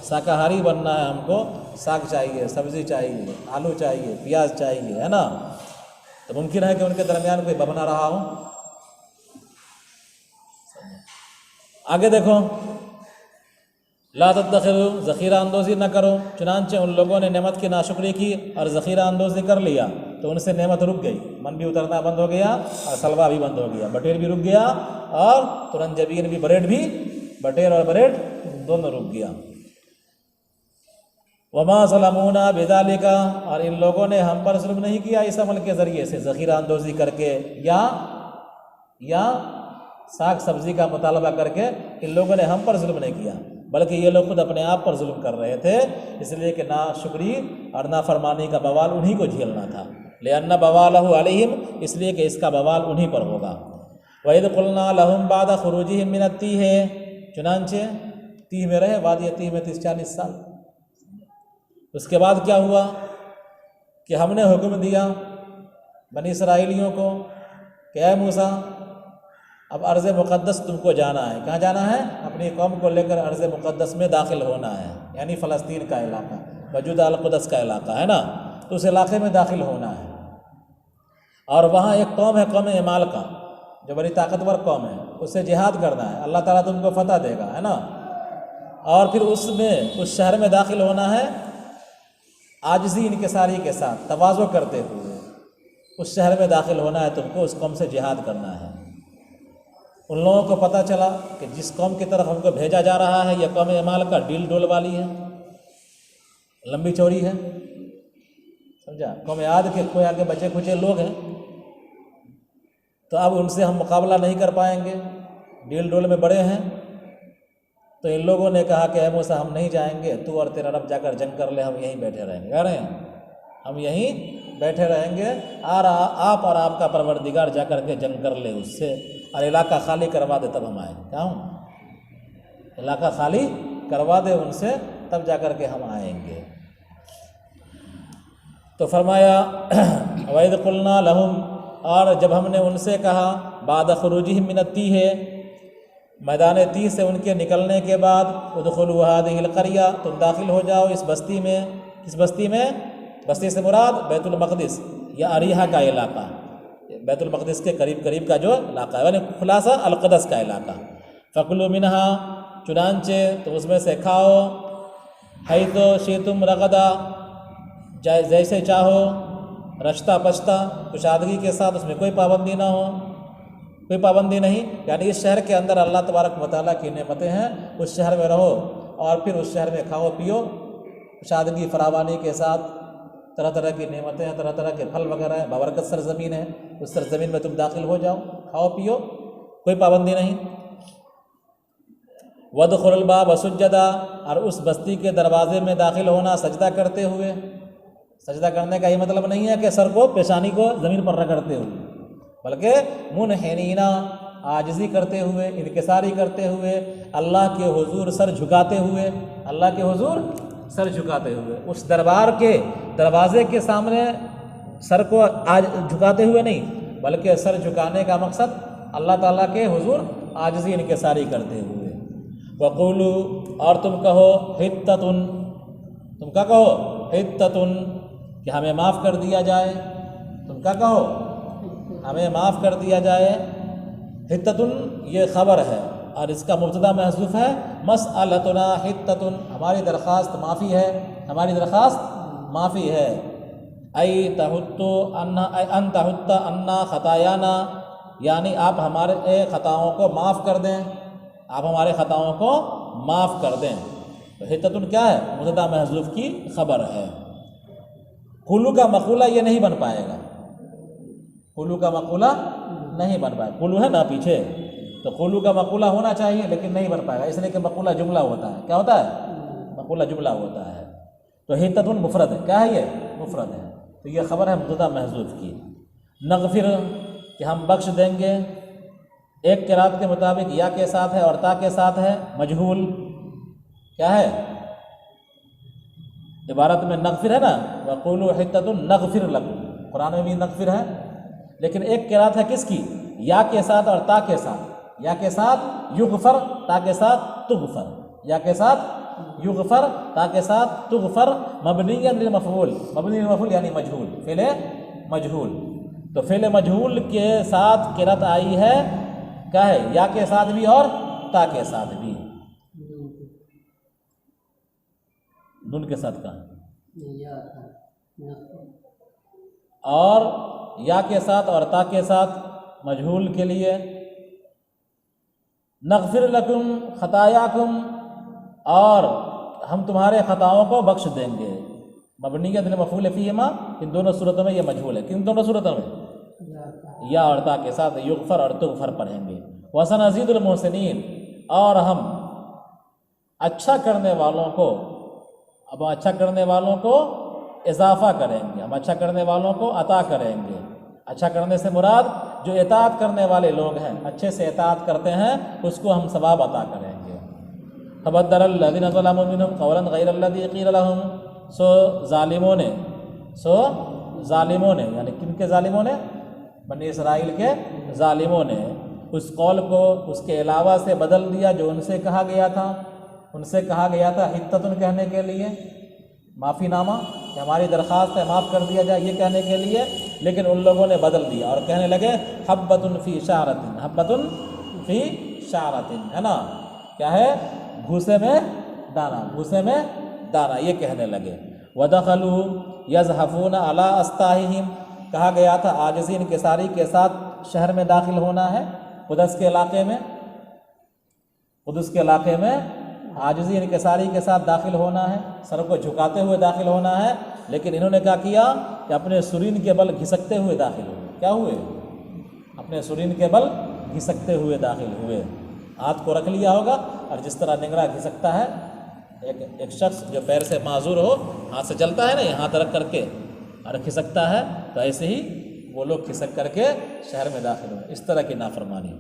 شاکاہاری بننا ہے، ہم کو ساگ چاہیے، سبزی چاہیے، آلو چاہیے، پیاز چاہیے، ہے نا۔ تو ممکن ہے کہ ان کے درمیان کوئی بنا رہا ہو۔ آگے دیکھو، لا تدخروا، ذخیرہ اندوزی نہ کرو، چنانچہ ان لوگوں نے نعمت کی ناشکری کی اور ذخیرہ اندوزی کر لیا، تو ان سے نعمت رک گئی، من بھی اترنا بند ہو گیا، اور سلوا بھی بند ہو گیا، بٹیر بھی رک گیا، اور ترنجبین بھی، بریڈ بھی، بٹیر اور بریڈ دونوں رک گیا۔ وما ظلمونا بذالک، اور ان لوگوں نے ہم پر ظلم نہیں کیا اس عمل کے ذریعے سے، ذخیرہ اندوزی کر کے یا ساگ سبزی کا مطالبہ کر کے، ان لوگوں نے ہم پر ظلم نہیں کیا، بلکہ یہ لوگ خود اپنے آپ پر ظلم کر رہے تھے، اس لیے کہ ناشکری اور نافرمانی کا بوال انہی کو جھیلنا تھا، لأن بوالہ علیہم، اس لیے کہ اس کا بوال انہی پر ہوگا۔ وَإِذْ قُلْنَا لَهُمْ بَعْدَ خُرُوجِهِمْ مِنَ التِّيهِ، چنانچہ تیہ میں رہے، وادی تیہ میں 30-40 سال۔ اس کے بعد کیا ہوا کہ ہم نے حکم دیا بنی اسرائیلیوں کو کہ اے موسیٰ، اب ارض مقدس تم کو جانا ہے۔ کہاں جانا ہے؟ اپنی قوم کو لے کر ارض مقدس میں داخل ہونا ہے، یعنی فلسطین کا علاقہ، موجودہ القدس کا علاقہ ہے نا، تو اس علاقے میں داخل ہونا ہے۔ اور وہاں ایک قوم ہے، قوم عمالقہ، جو بڑی طاقتور قوم ہے، اس سے جہاد کرنا ہے، اللہ تعالیٰ تم کو فتح دے گا، ہے نا۔ اور پھر اس شہر میں داخل ہونا ہے عاجزی انکساری کے ساتھ، تواضع کرتے ہوئے اس شہر میں داخل ہونا ہے، تم کو اس قوم سے جہاد کرنا ہے۔ ان لوگوں کو پتہ چلا کہ جس قوم کی طرف ہم کو بھیجا جا رہا ہے یہ قوم اعمال کا ڈیل ڈول والی ہے، لمبی چوڑی ہے، سمجھا؟ قوم عاد کے کوئی آگے بچے کچے لوگ ہیں، تو اب ان سے ہم مقابلہ نہیں کر پائیں گے، ڈیل ڈول میں بڑے ہیں۔ تو ان لوگوں نے کہا کہ اے موسیٰ ہم نہیں جائیں گے، تو اور تیرا رب جا کر جنگ کر لے، ہم یہیں بیٹھے رہیں گے۔ کہہ رہے ہیں ہم یہیں بیٹھے رہیں گے، اور آپ اور آپ کا پروردگار جا کر کے جنگ کر لے اس سے، اور علاقہ خالی کروا دے تب ہم آئیں گے۔ کیا ہوں؟ علاقہ خالی کروا دے ان سے، تب جا کر کے ہم آئیں گے۔ تو فرمایا وَإِذْ قُلْنَا لَهُمْ، اور جب ہم نے ان سے کہا بعد خروجہم من التیہ، میدان تیہ سے ان کے نکلنے کے بعد، ادخلوا هذه القریہ، تم داخل ہو جاؤ اس بستی میں۔ کس بستی میں؟ بستی سے مراد بیت المقدس یا اریحہ کا علاقہ، بیت المقدس کے قریب قریب کا جو علاقہ ہے، یعنی خلاصہ القدس کا علاقہ۔ فَكُلُوا مِنْهَا، چنانچہ تم اس میں سے کھاؤ، حیث شئتم رغدا، جیسے چاہو، رشتہ پشتہ، کشادگی کے ساتھ، اس میں کوئی پابندی نہ ہو، کوئی پابندی نہیں، یعنی اس شہر کے اندر اللہ تبارک و تعالیٰ کی نعمتیں ہیں، اس شہر میں رہو اور پھر اس شہر میں کھاؤ پیو، کشادگی فراوانی کے ساتھ، طرح طرح کی نعمتیں ہیں، طرح طرح کے پھل وغیرہ ہیں، بابرکت سرزمین ہے، اس سرزمین میں تم داخل ہو جاؤ، کھاؤ پیو، کوئی پابندی نہیں۔ وَادْخُلُوا الْبَابَ سُجَّدًا، اور اس بستی کے دروازے میں داخل ہونا سجدہ کرتے ہوئے۔ سجدہ کرنے کا یہ مطلب نہیں ہے کہ سر کو پیشانی کو زمین پر رگڑتے ہوئے، بلکہ منحنینا، عاجزی کرتے ہوئے، انکساری کرتے ہوئے، اللہ کے حضور سر جھکاتے ہوئے، اللہ کے حضور سر جھکاتے ہوئے، اس دربار کے دروازے کے سامنے سر کو جھکاتے ہوئے نہیں، بلکہ سر جھکانے کا مقصد اللہ تعالیٰ کے حضور عاجزی انکساری کرتے ہوئے۔ وَقُولُوا، اور تم کہو، حِطَّةٌ، تم کیا کہو؟ حِطَّةٌ، کہ ہمیں معاف کر دیا جائے، تم کیا کہو؟ ہمیں معاف کر دیا جائے۔ حِطَّةٌ یہ خبر ہے اور اس کا مبتدا محذوف ہے، مسألتنا حِطَّةٌ، ہماری درخواست معافی ہے، ہماری درخواست معافی ہے۔ ان تحط عنا خطایانا، یعنی آپ ہمارے خطاؤں کو معاف کر دیں، آپ ہمارے خطاؤں کو معاف کر دیں۔ تو حِطَّةٌ کیا ہے؟ مبتدا محذوف کی خبر ہے۔ قُلُوا کا مقولہ یہ نہیں بن پائے گا، قُلُوا کا مقولہ نہیں بن پائے گا، قُلُوا ہے نا پیچھے، تو قُلُوا کا مقولہ ہونا چاہیے لیکن نہیں بن پائے گا، اس لیے کہ مقولہ جملہ ہوتا ہے۔ کیا ہوتا ہے؟ مقولہ جملہ ہوتا ہے۔ تو حِطَّةٌ مفرد ہے، کیا ہے یہ؟ مفرد ہے، تو یہ خبر ہے مبتدا محذوف کی۔ نغفر، کہ ہم بخش دیں گے، ایک قرات کے مطابق یا کے ساتھ ہے اور تا کے ساتھ ہے، مجہول کیا ہے؟ عبارت میں نغفر ہے نا، وَقُولُوا حِطَّةٌ نَغْفِرْ لَكُمْ، قرآن میں بھی نغفر ہے، لیکن ایک قرات ہے کس کی؟ یا کے ساتھ اور تا کے ساتھ، یا کے ساتھ یغفر، تا کے ساتھ تغفر، یا کے ساتھ یغفر، تا کے ساتھ تغفر، مبنی للمفعول، مبنی للمفعول یعنی مجہول، فعل مجہول۔ تو فعل مجہول کے ساتھ قرات آئی ہے، کیا ہے؟ یا کے ساتھ بھی اور تا کے ساتھ بھی۔ نون کے ساتھ کہاں؟ اور یا کے ساتھ اور تا کے ساتھ مجہول کے لیے نغفر لکم خطایاکم، اور ہم تمہارے خطاؤں کو بخش دیں گے، مبنیۃ للمفعول فیہما، ان دونوں صورتوں میں یہ مجہول ہے، کن دونوں صورتوں میں؟ یا اور تا کے ساتھ یغفر اور تغفر پڑھیں گے۔ وسنزید المحسنین، اور ہم اچھا کرنے والوں کو، اب اچھا کرنے والوں کو اضافہ کریں گے، ہم اچھا کرنے والوں کو عطا کریں گے۔ اچھا کرنے سے مراد جو اطاعت کرنے والے لوگ ہیں، اچھے سے اطاعت کرتے ہیں، اس کو ہم ثواب عطا کریں گے۔ فبدل الذین ظلموا منہم قولا غیر الذی قیل لہم، ظالموں نے یعنی کن کے ظالموں نے؟ بنی اسرائیل کے ظالموں نے اس قول کو اس کے علاوہ سے بدل دیا جو ان سے کہا گیا تھا، ان سے کہا گیا تھا حِطَّةٌ کہنے کے لیے، معافی نامہ کہ ہماری درخواست ہے معاف کر دیا جائے یہ کہنے کے لیے، لیکن ان لوگوں نے بدل دیا اور کہنے لگے حبۃ فی شعرۃ، حبۃ فی شعرۃ، ہے نا، کیا ہے؟ بھوسے میں دانا، بھوسے میں دانا، یہ کہنے لگے۔ وَدَخَلُوا يَزْحَفُونَ عَلَىٰ أَسْتَاحِهِمْ، کہا گیا تھا عاجزی انکساری کے ساتھ شہر میں داخل ہونا ہے، قدس کے علاقے میں عاجزی انکساری کے ساتھ داخل ہونا ہے، سر کو جھکاتے ہوئے داخل ہونا ہے، لیکن انہوں نے کیا کیا کہ اپنے سرین کے بل گھسکتے ہوئے داخل ہوئے۔ کیا ہوئے؟ اپنے سرین کے بل گھسکتے ہوئے داخل ہوئے۔ ہاتھ کو رکھ لیا ہوگا، اور جس طرح ننگرا گھسکتا ہے ایک شخص جو پیر سے معذور ہو، ہاتھ سے چلتا ہے نا، یہ ہاتھ رکھ کر کے اور کھسکتا ہے، تو ایسے ہی وہ لوگ کھسک کر کے شہر میں داخل ہوئے۔ اس طرح کی نافرمانی۔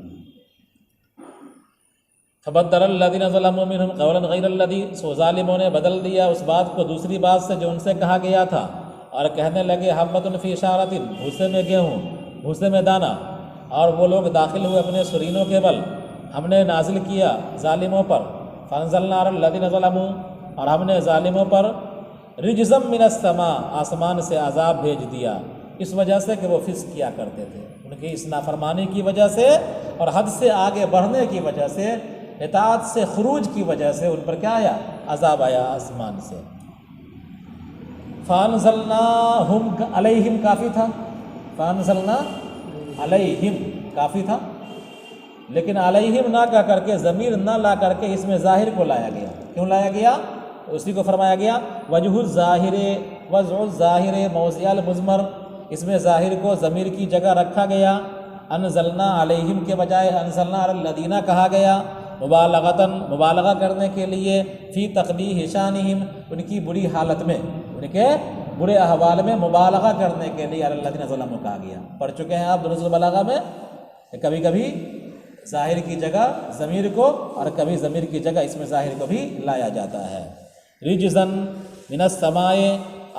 فبدل الذین ظلموا منہم قولا غیر الذی، سو ظالموں نے بدل دیا اس بات کو دوسری بات سے جو ان سے کہا گیا تھا، اور کہنے لگے حبۃ فی شعرۃ، بھوسے میں گیہوں، بھوسے میں دانہ، اور وہ لوگ داخل ہوئے اپنے سرینوں کے بل۔ ہم نے نازل کیا ظالموں پر، فانزلنا علی الذین ظلموا، اور ہم نے ظالموں پر رجزا من السماء، آسمان سے عذاب بھیج دیا، اس وجہ سے کہ وہ فسق کیا کرتے تھے، ان کی اس نافرمانی کی وجہ سے اور حد سے آگے بڑھنے کی وجہ سے، اطاعت سے خروج کی وجہ سے ان پر کیا آیا؟ عذاب آیا آسمان سے۔ فانزلناہم علیہم کافی تھا، فانزلنا علیہم کافی تھا، لیکن علیہم نہ کہہ کر کے، ضمیر نہ لا کر کے اس میں ظاہر کو لایا گیا۔ کیوں لایا گیا؟ اسی کو فرمایا گیا وجہ الظاہر وضع الظاہر موضع المضمر، اس میں ظاہر کو ضمیر کی جگہ رکھا گیا، انزلنا علیہم کے بجائے انزلنا علی الذین کہا گیا، مبالغہ کرنے کے لیے، فی تقبیح شانہم، ان کی بری حالت میں، ان کے برے احوال میں مبالغہ کرنے کے لیے علی الذین ظلموا کہا گیا۔ پڑھ چکے ہیں آپ درس البلاغہ میں، کبھی کبھی ظاہر کی جگہ ضمیر کو اور کبھی ضمیر کی جگہ اس میں ظاہر کو بھی لایا جاتا ہے۔ رجزا من السماء،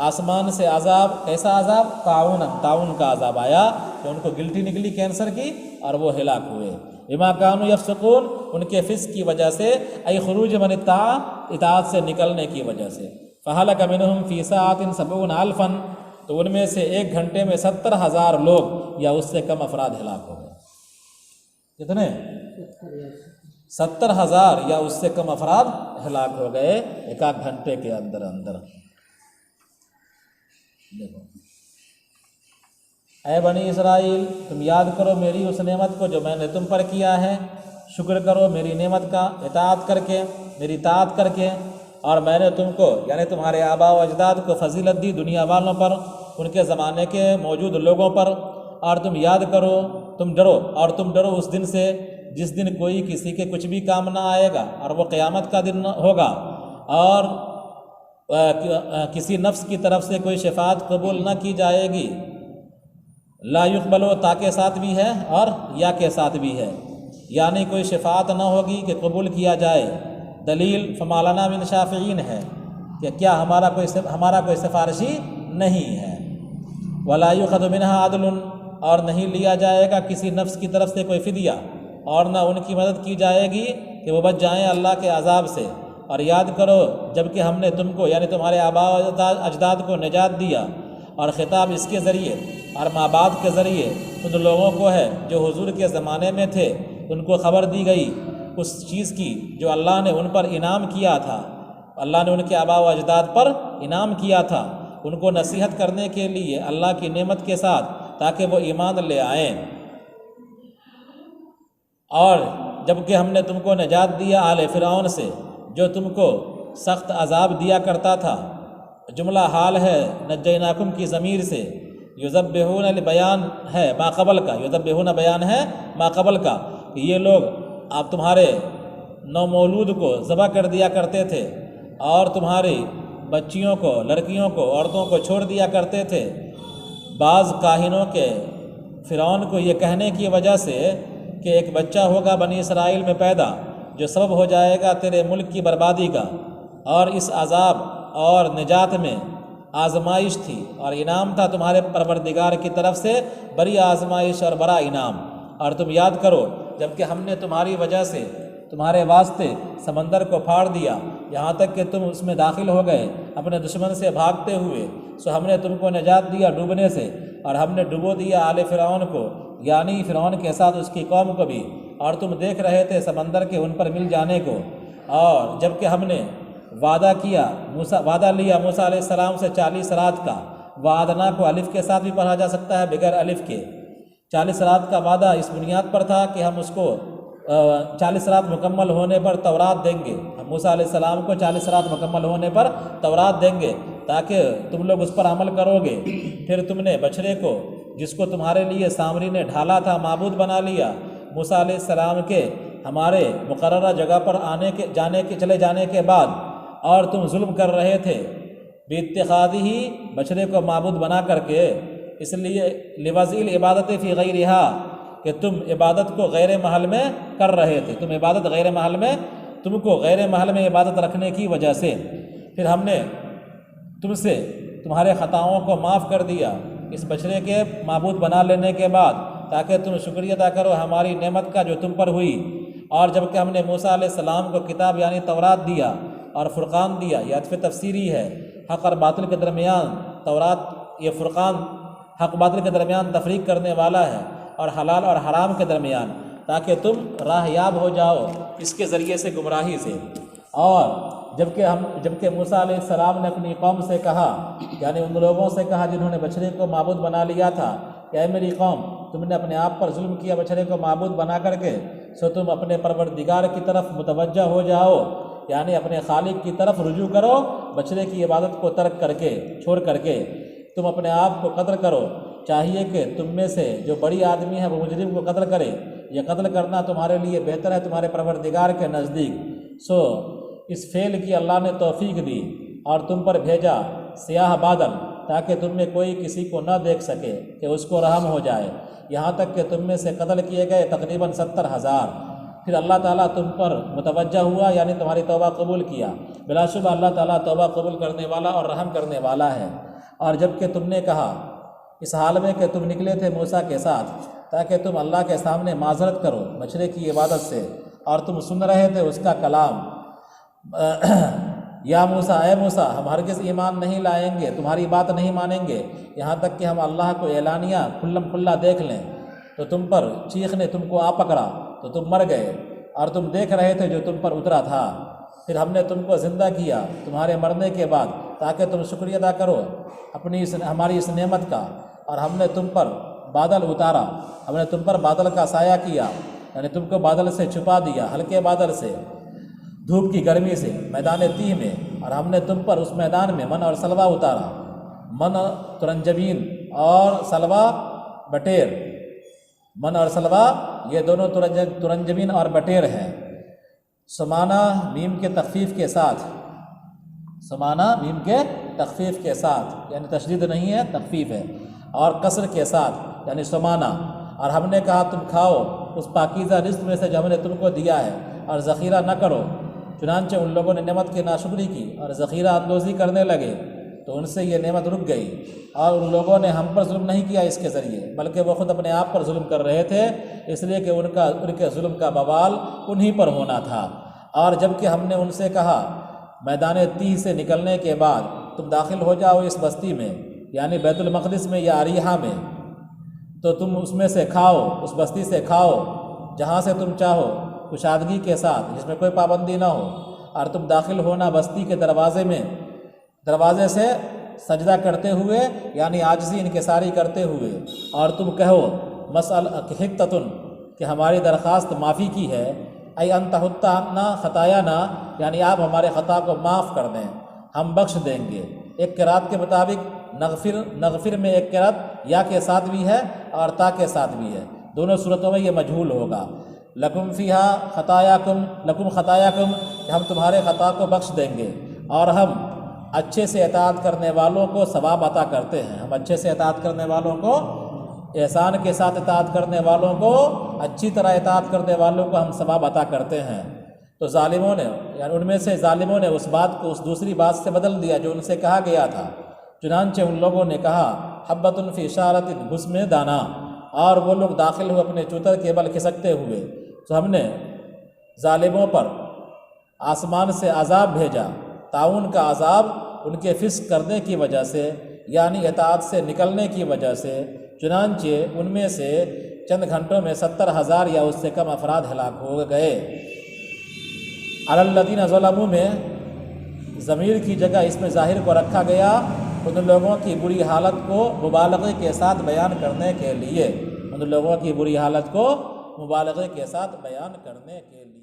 آسمان سے عذاب، کیسا عذاب؟ طاعون کا عذاب آیا کہ ان کو گلٹی نکلی کینسر کی اور وہ ہلاک ہوئے۔ بما کانوا یفسقون، ان کے فسق کی وجہ سے، ای خروج من الطاعۃ، اطاعت سے نکلنے کی وجہ سے۔ فہلک منہم فی ساعۃ 70,000، تو ان میں سے ایک گھنٹے میں 70,000 لوگ یا اس سے کم افراد ہلاک ہو گئے۔ کتنے؟ 70,000 یا اس سے کم افراد ہلاک ہو گئے ایک آدھ گھنٹے کے اندر۔ دیکھو، اے بنی اسرائیل، تم یاد کرو میری اس نعمت کو جو میں نے تم پر کیا ہے، شکر کرو میری نعمت کا، اطاعت کر کے، میری اطاعت کر کے، اور میں نے تم کو یعنی تمہارے آباء و اجداد کو فضیلت دی دنیا والوں پر، ان کے زمانے کے موجود لوگوں پر۔ اور تم یاد کرو، تم ڈرو اس دن سے جس دن کوئی کسی کے کچھ بھی کام نہ آئے گا، اور وہ قیامت کا دن ہوگا، اور کسی نفس کی طرف سے کوئی شفاعت قبول نہ کی جائے گی۔ لا یقبل، تا کے ساتھ بھی ہے اور یا کے ساتھ بھی ہے، یعنی کوئی شفاعت نہ ہوگی کہ قبول کیا جائے۔ دلیل فما لنا من شافعین ہے کہ کیا ہمارا کوئی سفارشی نہیں ہے۔ ولا یؤخذ منها عدل، اور نہیں لیا جائے گا کسی نفس کی طرف سے کوئی فدیہ، اور نہ ان کی مدد کی جائے گی کہ وہ بچ جائیں اللہ کے عذاب سے۔ اور یاد کرو جب کہ ہم نے تم کو یعنی تمہارے آباء و اجداد کو نجات دیا، اور خطاب اس کے ذریعے اور ماں باپ کے ذریعے ان لوگوں کو ہے جو حضور کے زمانے میں تھے، ان کو خبر دی گئی اس چیز کی جو اللہ نے ان پر انعام کیا تھا، اللہ نے ان کے آباء و اجداد پر انعام کیا تھا، ان کو نصیحت کرنے کے لیے اللہ کی نعمت کے ساتھ، تاکہ وہ ایمان لے آئیں۔ اور جب کہ ہم نے تم کو نجات دیا آل فرعون سے جو تم کو سخت عذاب دیا کرتا تھا، جملہ حال ہے نجیناکم کی ضمیر سے، یذبحون بیان ہے ما قبل کا، یذبحون بیان ہے ما قبل کا، کہ یہ لوگ آپ تمہارے نومولود کو ذبح کر دیا کرتے تھے، اور تمہاری بچیوں کو، لڑکیوں کو، عورتوں کو چھوڑ دیا کرتے تھے۔ بعض کاہنوں کے فرعون کو یہ کہنے کی وجہ سے کہ ایک بچہ ہوگا بنی اسرائیل میں پیدا جو سبب ہو جائے گا تیرے ملک کی بربادی کا، اور اس عذاب اور نجات میں آزمائش تھی اور انعام تھا تمہارے پروردگار کی طرف سے، بڑی آزمائش اور بڑا انعام۔ اور تم یاد کرو جب کہ ہم نے تمہاری وجہ سے، تمہارے واسطے سمندر کو پھاڑ دیا، یہاں تک کہ تم اس میں داخل ہو گئے اپنے دشمن سے بھاگتے ہوئے، سو ہم نے تم کو نجات دیا ڈوبنے سے، اور ہم نے ڈبو دیا آل فرعون کو، یعنی فرعون کے ساتھ اس کی قوم کو بھی، اور تم دیکھ رہے تھے سمندر کے ان پر مل جانے کو۔ اور جب کہ ہم نے وعدہ لیا موسیٰ علیہ السلام سے 40 رات کا، وعدنا کو الف کے ساتھ بھی پڑھا جا سکتا ہے بغیر الف کے، 40 رات کا وعدہ اس بنیاد پر تھا کہ ہم اس کو 40 رات مکمل ہونے پر تورات دیں گے، ہم موسیٰ علیہ السلام کو 40 رات مکمل ہونے پر تورات دیں گے تاکہ تم لوگ اس پر عمل کرو گے۔ پھر تم نے بچھڑے کو، جس کو تمہارے لیے سامری نے ڈھالا تھا، معبود بنا لیا۔ موسیٰ علیہ السلام کے ہمارے مقررہ جگہ پر چلے جانے کے بعد اور تم ظلم کر رہے تھے باتخاذہ ہی، بچھڑے کو معبود بنا کر کے، اس لیے لوضع العبادت فی غیرہا، کہ تم عبادت کو غیر محل میں کر رہے تھے، تم عبادت غیر محل میں، تم کو غیر محل میں عبادت رکھنے کی وجہ سے پھر ہم نے تم سے تمہارے خطاؤں کو معاف کر دیا اس بچھڑے کے معبود بنا لینے کے بعد، تاکہ تم شکریہ ادا کرو ہماری نعمت کا جو تم پر ہوئی۔ اور جب کہ ہم نے موسیٰ علیہ السلام کو کتاب یعنی تورات دیا اور فرقان دیا، یہ عطف تفسیری ہے، حق اور باطل کے درمیان تورات، یہ فرقان حق باطل کے درمیان تفریق کرنے والا ہے اور حلال اور حرام کے درمیان، تاکہ تم راہ یاب ہو جاؤ اس کے ذریعے سے گمراہی سے۔ اور جبکہ موسیٰ علیہ السلام نے اپنی قوم سے کہا، یعنی ان لوگوں سے کہا جنہوں نے بچھڑے کو معبود بنا لیا تھا کہ اے میری قوم، تم نے اپنے آپ پر ظلم کیا بچھڑے کو معبود بنا کر کے، سو تم اپنے پروردگار کی طرف متوجہ ہو جاؤ، یعنی اپنے خالق کی طرف رجوع کرو، بچھڑے کی عبادت کو ترک کر کے، چھوڑ کر کے تم اپنے آپ کو قتل کرو۔ چاہیے کہ تم میں سے جو بڑی آدمی ہے وہ مجرم کو قتل کرے، یہ قتل کرنا تمہارے لیے بہتر ہے تمہارے پروردگار کے نزدیک۔ سو اس فعل کی اللہ نے توفیق دی اور تم پر بھیجا سیاہ بادل، تاکہ تم میں کوئی کسی کو نہ دیکھ سکے کہ اس کو رحم ہو جائے، یہاں تک کہ تم میں سے قتل کیے گئے تقریباً 70,000۔ پھر اللہ تعالیٰ تم پر متوجہ ہوا، یعنی تمہاری توبہ قبول کیا۔ بلا شبہ اللہ تعالیٰ توبہ قبول کرنے والا اور رحم کرنے والا ہے۔ اور جب کہ تم نے کہا، اس حال میں کہ تم نکلے تھے موسیٰ کے ساتھ تاکہ تم اللہ کے سامنے معذرت کرو بچھڑے کی عبادت سے، اور تم سن رہے تھے اس کا کلام، یا موسیٰ، اے موسیٰ، ہم ہرگز ایمان نہیں لائیں گے، تمہاری بات نہیں مانیں گے یہاں تک کہ ہم اللہ کو اعلانیہ کھلم کھلا دیکھ لیں۔ تو تم پر چیخ نے تم کو آ پکڑا تو تم مر گئے، اور تم دیکھ رہے تھے جو تم پر اترا تھا۔ پھر ہم نے تم کو زندہ کیا تمہارے مرنے کے بعد، تاکہ تم شکریہ ادا کرو ہماری اس نعمت کا۔ اور ہم نے تم پر بادل اتارا، ہم نے تم پر بادل کا سایہ کیا، یعنی تم کو بادل سے چھپا دیا، ہلکے بادل سے، دھوپ کی گرمی سے میدان تیہ میں۔ اور ہم نے تم پر اس میدان میں من اور سلوا اتارا، من ترنجبین اور سلوا بٹیر، من اور سلوا یہ دونوں ترنجبین اور بٹیر ہیں۔ سمانہ میم کے تخفیف کے ساتھ، سمانہ میم کے تخفیف کے ساتھ، یعنی تشدید نہیں ہے، تخفیف ہے، اور قصر کے ساتھ یعنی سمانہ۔ اور ہم نے کہا تم کھاؤ اس پاکیزہ رزق میں سے جو ہم نے تم کو دیا ہے، اور ذخیرہ نہ کرو۔ چنانچہ ان لوگوں نے نعمت کی ناشکری کی اور ذخیرہ اندوزی کرنے لگے، تو ان سے یہ نعمت رک گئی۔ اور ان لوگوں نے ہم پر ظلم نہیں کیا اس کے ذریعے، بلکہ وہ خود اپنے آپ پر ظلم کر رہے تھے، اس لیے کہ ان کے ظلم کا بوال انہی پر ہونا تھا۔ اور جب کہ ہم نے ان سے کہا میدان تیہ سے نکلنے کے بعد تم داخل ہو جاؤ اس بستی میں، یعنی بیت المقدس میں یا اریحہ میں، تو تم اس میں سے کھاؤ، اس بستی سے کھاؤ جہاں سے تم چاہو، کشادگی کے ساتھ، جس میں کوئی پابندی نہ ہو۔ اور تم داخل ہونا بستی کے دروازے میں، دروازے سے سجدہ کرتے ہوئے، یعنی عاجزی انکساری کرتے ہوئے، اور تم کہو حقتن، کہ ہماری درخواست معافی کی ہے، ای انت حتنا خطایانا، یعنی آپ ہمارے خطا کو معاف کر دیں، ہم بخش دیں گے۔ ایک قرات کے مطابق نغفر میں ایک قرات یا کے ساتھ بھی ہے اور تا کے ساتھ بھی ہے، دونوں صورتوں میں یہ مجہول ہوگا۔ لکم فیہا خطایاکم، لکم خطایاکم، کہ ہم تمہارے خطا کو بخش دیں گے، اور ہم اچھے سے اطاعت کرنے والوں کو ثواب عطا کرتے ہیں۔ ہم اچھے سے اطاعت کرنے والوں کو، احسان کے ساتھ اطاعت کرنے والوں کو، اچھی طرح اطاعت کرنے والوں کو ہم ثواب عطا کرتے ہیں۔ تو ظالموں نے، یعنی ان میں سے ظالموں نے اس بات کو اس دوسری بات سے بدل دیا جو ان سے کہا گیا تھا۔ چنانچہ ان لوگوں نے کہا حبۃ فی اشارۃ، گھس میں دانا، اور وہ لوگ داخل ہوئے اپنے چوتر کے بل کھسکتے ہوئے۔ تو ہم نے ظالموں پر آسمان سے عذاب بھیجا، طاعون کا عذاب ان کے فسق کرنے کی وجہ سے، یعنی اطاعت سے نکلنے کی وجہ سے۔ چنانچہ ان میں سے چند گھنٹوں میں 70,000 یا اس سے کم افراد ہلاک ہو گئے۔ علی الذین ظلموا میں ضمیر کی جگہ اس میں ظاہر کو رکھا گیا، ان لوگوں کی بری حالت کو مبالغے کے ساتھ بیان کرنے کے لیے، ان ان لوگوں کی بری حالت کو مبالغے کے ساتھ بیان کرنے کے لیے۔